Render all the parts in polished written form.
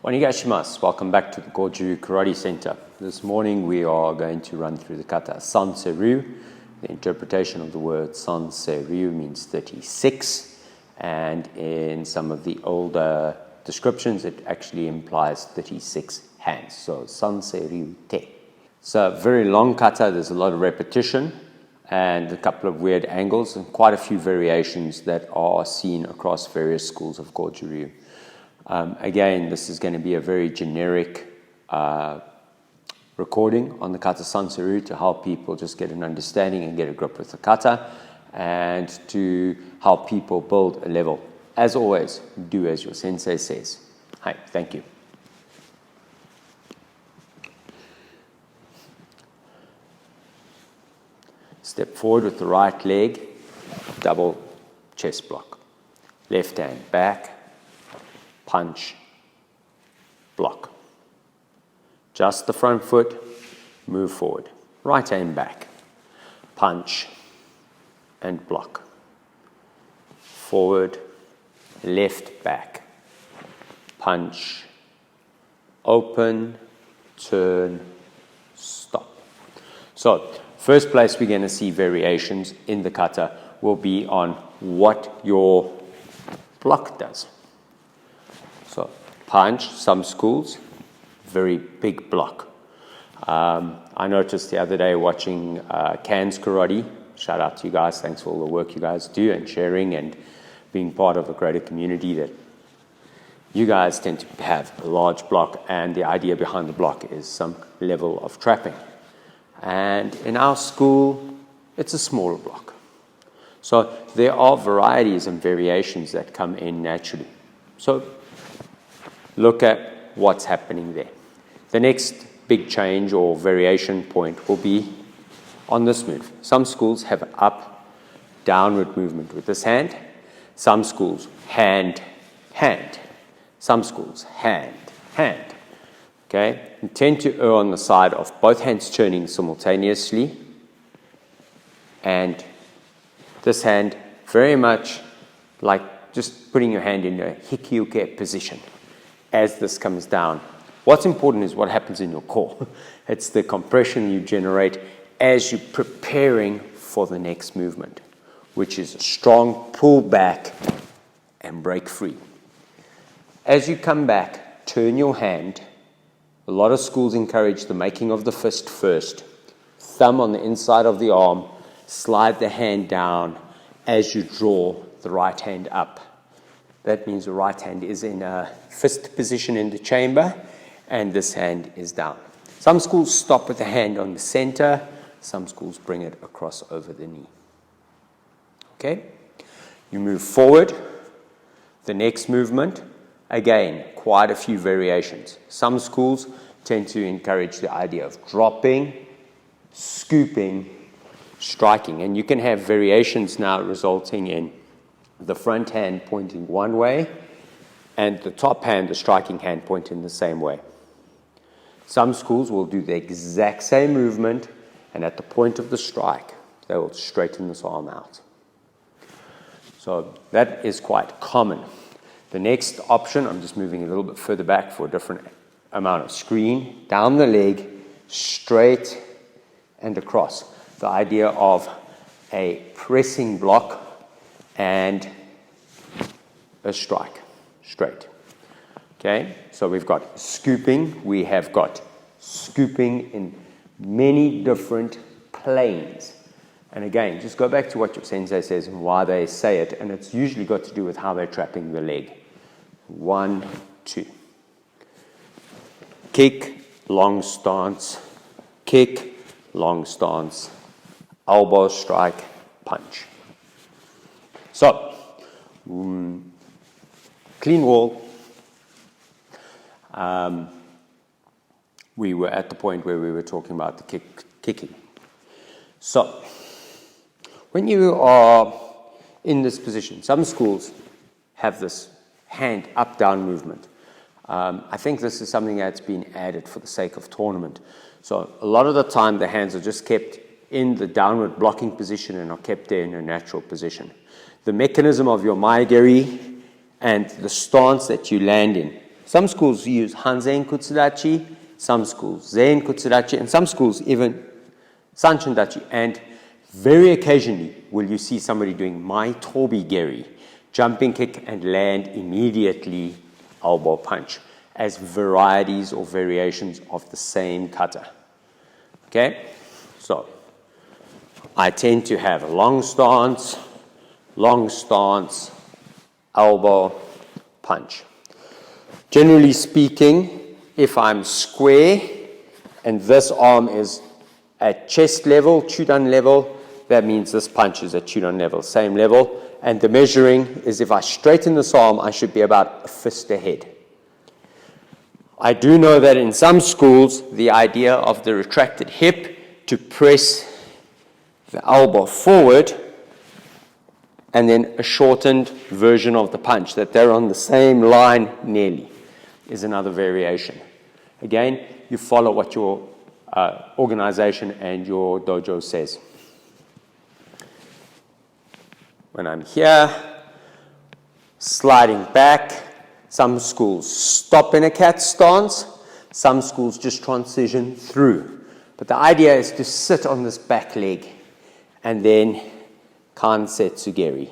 Onegashimasu. Welcome back to the Goju Karate Center. This morning we are going to run through the kata Sanseru. The interpretation of the word Sanseru means 36, and in some of the older descriptions it actually implies 36 hands. So Sanseru te. It's a very long kata, there's a lot of repetition and a couple of weird angles and quite a few variations that are seen across various schools of Goju Ryu. Again, this is going to be a very generic recording on the kata Sanseru to help people just get an understanding and get a grip with the kata and to help people build a level. As always, do as your sensei says. Hi, thank you. Step forward with the right leg, double chest block. Left hand back. Punch, block. Just the front foot, move forward. Right hand back, punch and block. Forward, left back, punch, open, turn, stop. So, first place we're going to see variations in the kata will be on what your block does. So, punch, some schools, very big block. I noticed the other day watching Can's Karate, shout out to you guys, thanks for all the work you guys do and sharing and being part of a greater community, that you guys tend to have a large block and the idea behind the block is some level of trapping. And in our school, it's a smaller block. So there are varieties and variations that come in naturally. So look at what's happening there. The next big change or variation point will be on this move. Some schools have up, downward movement with this hand. Some schools hand, hand. Some schools hand, hand. Okay? You tend to err on the side of both hands turning simultaneously and this hand very much like just putting your hand in a hikyuke position. As this comes down, what's important is what happens in your core. It's the compression you generate as you're preparing for the next movement, which is a strong pull back and break free. As you come back, turn your hand. A lot of schools encourage the making of the fist first. Thumb on the inside of the arm, slide the hand down as you draw the right hand up. That means the right hand is in a fist position in the chamber and this hand is down. Some schools stop with the hand on the center. Some schools bring it across over the knee. Okay? You move forward. The next movement, again, quite a few variations. Some schools tend to encourage the idea of dropping, scooping, striking. And you can have variations now resulting in the front hand pointing one way and the top hand, the striking hand, pointing the same way. Some schools will do the exact same movement and at the point of the strike, they will straighten this arm out. So that is quite common. The next option, I'm just moving a little bit further back for a different amount of screen, down the leg, straight and across. The idea of a pressing block and a strike, straight. Okay, so we've got scooping. We have got scooping in many different planes. And again, just go back to what your sensei says and why they say it, and it's usually got to do with how they're trapping the leg. 1, 2. Kick, long stance, kick, long stance, elbow strike, punch. So, clean wall. We were at the point where we were talking about the kicking. So, when you are in this position, some schools have this hand up-down movement. I think this is something that's been added for the sake of tournament. So, a lot of the time the hands are just kept in the downward blocking position and are kept there in a natural position. The mechanism of your maegiri and the stance that you land in Some schools use Hanzen Kutsudachi, some schools Zen Kutsudachi, and some schools even Sanchin Dachi. And very occasionally will you see somebody doing Mai Tobi Geri, jumping kick and land immediately elbow punch, as varieties or variations of the same kata. Okay, so I tend to have a long stance, elbow, punch. Generally speaking, if I'm square and this arm is at chest level, chudan level, that means this punch is at chudan level, same level. And the measuring is if I straighten this arm, I should be about a fist ahead. I do know that in some schools, the idea of the retracted hip to press the elbow forward and then a shortened version of the punch, that they're on the same line nearly, is another variation. Again, you follow what your organization and your dojo says. When I'm here, sliding back, some schools stop in a cat stance, some schools just transition through. But the idea is to sit on this back leg and then Kansetsugeri.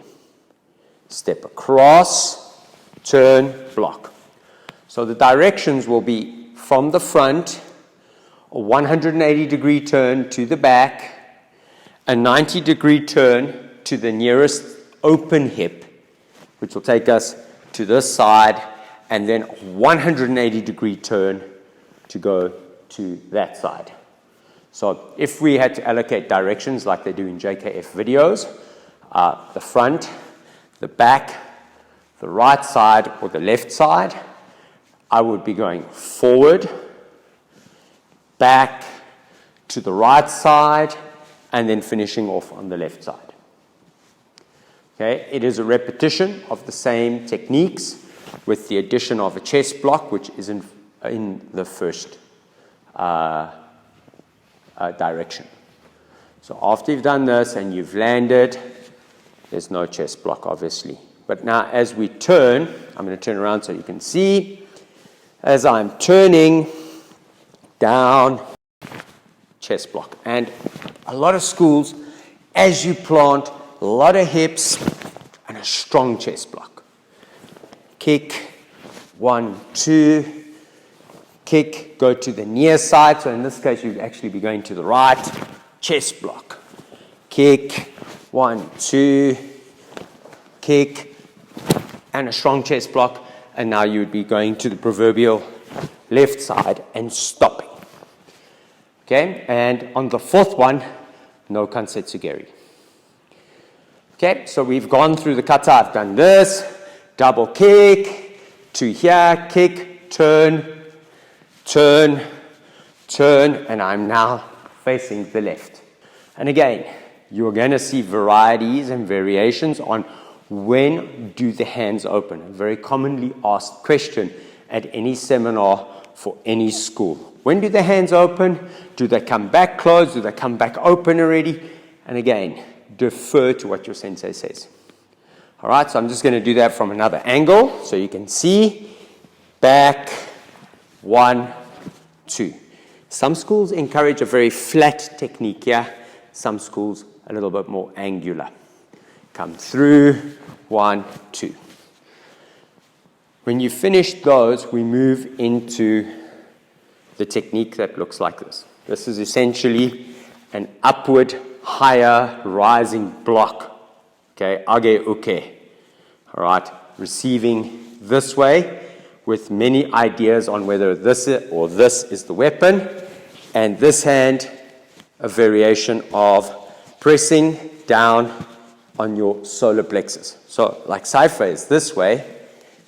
Step across, turn, block. So the directions will be from the front, a 180-degree turn to the back, a 90-degree turn to the nearest open hip, which will take us to this side, and then 180-degree turn to go to that side. So if we had to allocate directions like they do in JKF videos, the front, the back, the right side, or the left side, I would be going forward, back, to the right side, and then finishing off on the left side. Okay, it is a repetition of the same techniques with the addition of a chest block, which is in the first direction. So after you've done this and you've landed, there's no chest block, obviously. But now as we turn, I'm going to turn around so you can see. As I'm turning down, chest block. And a lot of schools, as you plant, a lot of hips and a strong chest block. Kick, 1, 2, kick, go to the near side. So in this case, you'd actually be going to the right, chest block. Kick, 1, 2, kick, and a strong chest block. And now you would be going to the proverbial left side and stopping. Okay, and on the fourth one, no Kansetsugeri. Okay, so we've gone through the kata. I've done this, double kick, to here, kick, turn, turn, turn, and I'm now facing the left. And again, you're going to see varieties and variations on when do the hands open. A very commonly asked question at any seminar for any school. When do the hands open? Do they come back closed? Do they come back open already? And again, defer to what your sensei says. All right, so I'm just going to do that from another angle so you can see. Back, 1, 2. Some schools encourage a very flat technique here. Some schools a little bit more angular. Come through, 1, 2. When you finish those, we move into the technique that looks like this. This is essentially an upward, higher, rising block. Okay, age uke. All right, receiving this way with many ideas on whether this or this is the weapon, and this hand, a variation of pressing down on your solar plexus. So like Cypher is this way,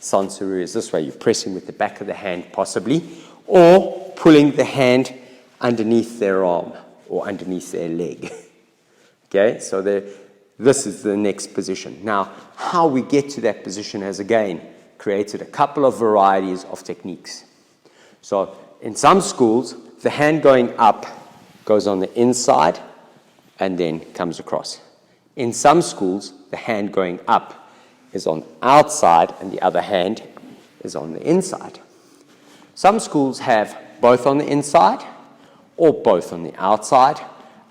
Sanseru is this way. You're pressing with the back of the hand possibly, or pulling the hand underneath their arm or underneath their leg. Okay, so this is the next position. Now, how we get to that position has again created a couple of varieties of techniques. So in some schools, the hand going up goes on the inside and then comes across. In some schools, the hand going up is on the outside and the other hand is on the inside. Some schools have both on the inside or both on the outside,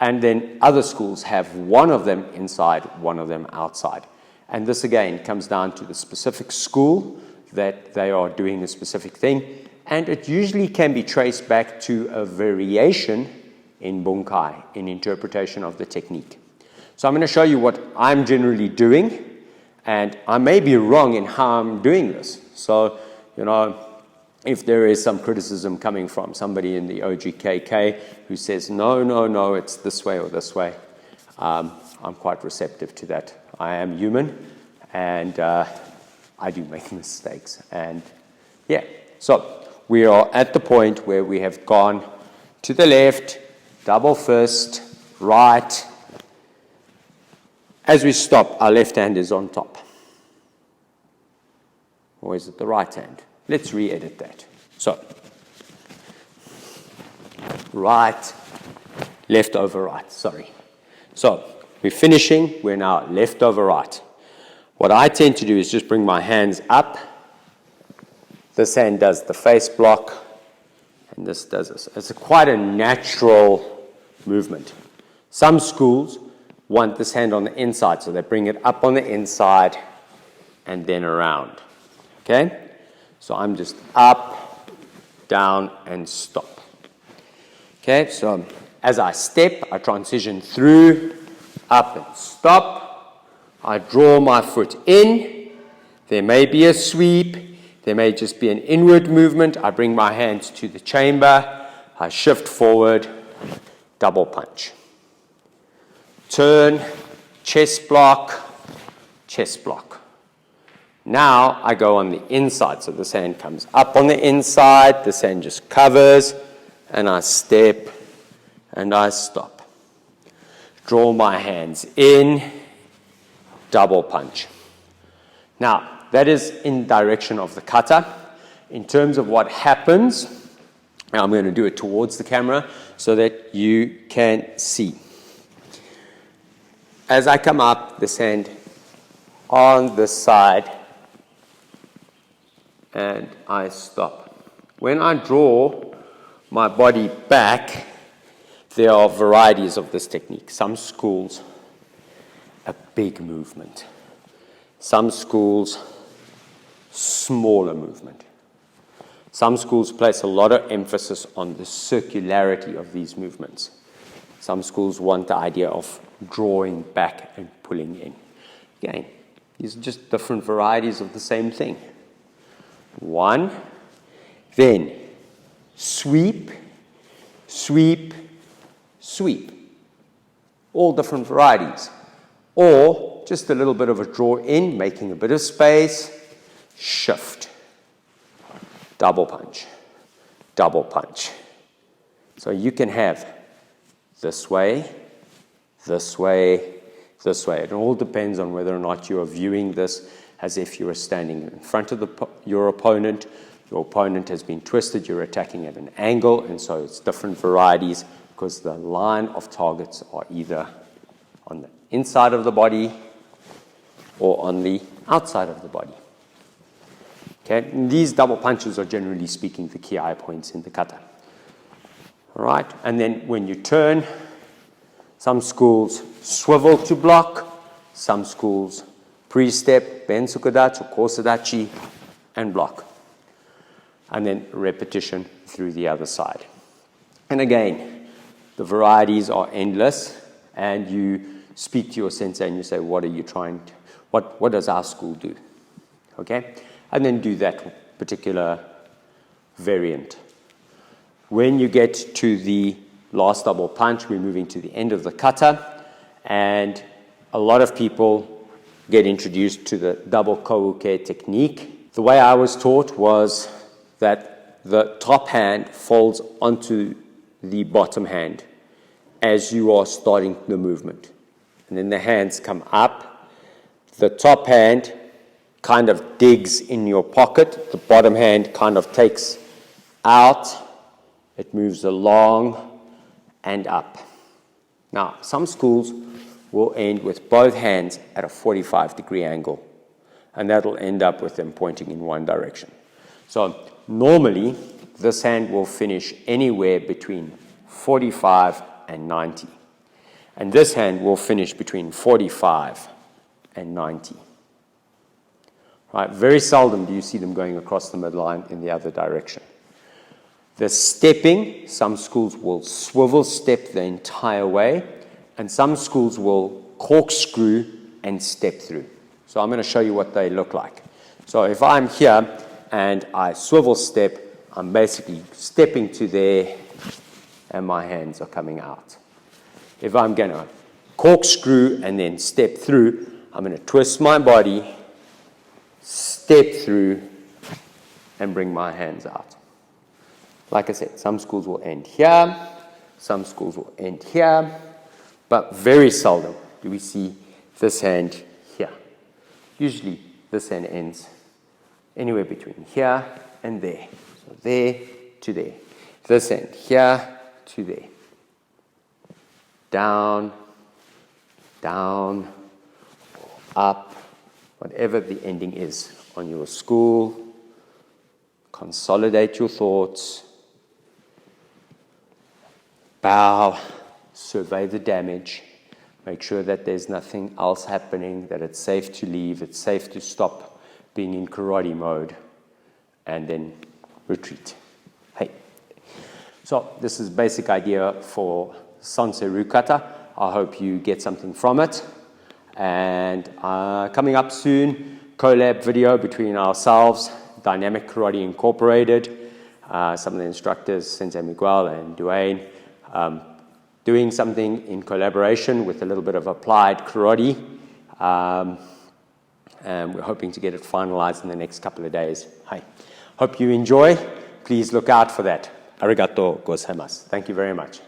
and then other schools have one of them inside, one of them outside. And this again comes down to the specific school that they are doing a specific thing, and it usually can be traced back to a variation in bunkai, in interpretation of the technique. So I'm going to show you what I'm generally doing, and I may be wrong in how I'm doing this. So, if there is some criticism coming from somebody in the OGKK who says, no, it's this way or this way, I'm quite receptive to that. I am human, and I do make mistakes. And yeah, so we are at the point where we have gone to the left, double fist, right. As we stop, our left hand is on top. Or is it the right hand? Let's re-edit that. So, right, left over right, sorry. So, we're finishing, we're now left over right. What I tend to do is just bring my hands up. This hand does the face block, and this does this. It's quite a natural movement. Some schools want this hand on the inside, so they bring it up on the inside and then around. Okay? So I'm just up, down, and stop. Okay? So as I step, I transition through, up and stop. I draw my foot in. There may be a sweep. There may just be an inward movement. I bring my hands to the chamber. I shift forward, double punch. Turn, chest block, chest block. Now I go on the inside. So this hand comes up on the inside. This hand just covers. And I step and I stop. Draw my hands in, double punch. Now, that is in direction of the kata. In terms of what happens, I'm going to do it towards the camera so that you can see. As I come up, this hand on this side, and I stop. When I draw my body back, there are varieties of this technique. Some schools, a big movement. Some schools, smaller movement. Some schools place a lot of emphasis on the circularity of these movements. Some schools want the idea of drawing back and pulling in. Again, these are just different varieties of the same thing. One, then sweep, sweep, sweep. All different varieties. Or just a little bit of a draw in, making a bit of space, shift. Double punch, double punch. So you can have this way, this way, this way. It all depends on whether or not you are viewing this as if you are standing in front of your opponent. Your opponent has been twisted, you're attacking at an angle, and so it's different varieties because the line of targets are either on the inside of the body or on the outside of the body. Okay, and these double punches are generally speaking the kiai points in the kata. All right, and then when you turn, some schools swivel to block, some schools pre-step, ben sukudachi or kosudachi, and block. And then repetition through the other side. And again, the varieties are endless, and you speak to your sensei and you say, what are you trying to, what does our school do? Okay? And then do that particular variant. When you get to the last double punch, we're moving to the end of the kata, and a lot of people get introduced to the double kouke technique. The way I was taught was that the top hand folds onto the bottom hand as you are starting the movement. And then the hands come up. The top hand kind of digs in your pocket. The bottom hand kind of takes out. It moves along and up. Now, some schools will end with both hands at a 45-degree angle, and that'll end up with them pointing in one direction. So normally, this hand will finish anywhere between 45 and 90. And this hand will finish between 45 and 90. Right? Very seldom do you see them going across the midline in the other direction. The stepping, some schools will swivel step the entire way, and some schools will corkscrew and step through. So I'm going to show you what they look like. So if I'm here and I swivel step, I'm basically stepping to there and my hands are coming out. If I'm going to corkscrew and then step through, I'm going to twist my body, step through, and bring my hands out. Like I said, some schools will end here, some schools will end here, but very seldom do we see this hand here. Usually this hand ends anywhere between here and there. So there to there. This hand here to there. Down, down, up, whatever the ending is on your school. Consolidate your thoughts. Bow, survey the damage, make sure that there's nothing else happening, that it's safe to leave, it's safe to stop being in karate mode, and then retreat. Hey. So this is basic idea for Sanseru Kata. I hope you get something from it. And coming up soon, collab video between ourselves, Dynamic Karate Incorporated, some of the instructors, Sensei Miguel and Dwayne, doing something in collaboration with a little bit of applied karate. And we're hoping to get it finalized in the next couple of days. Hi. Hope you enjoy. Please look out for that. Arigato gozaimasu. Thank you very much.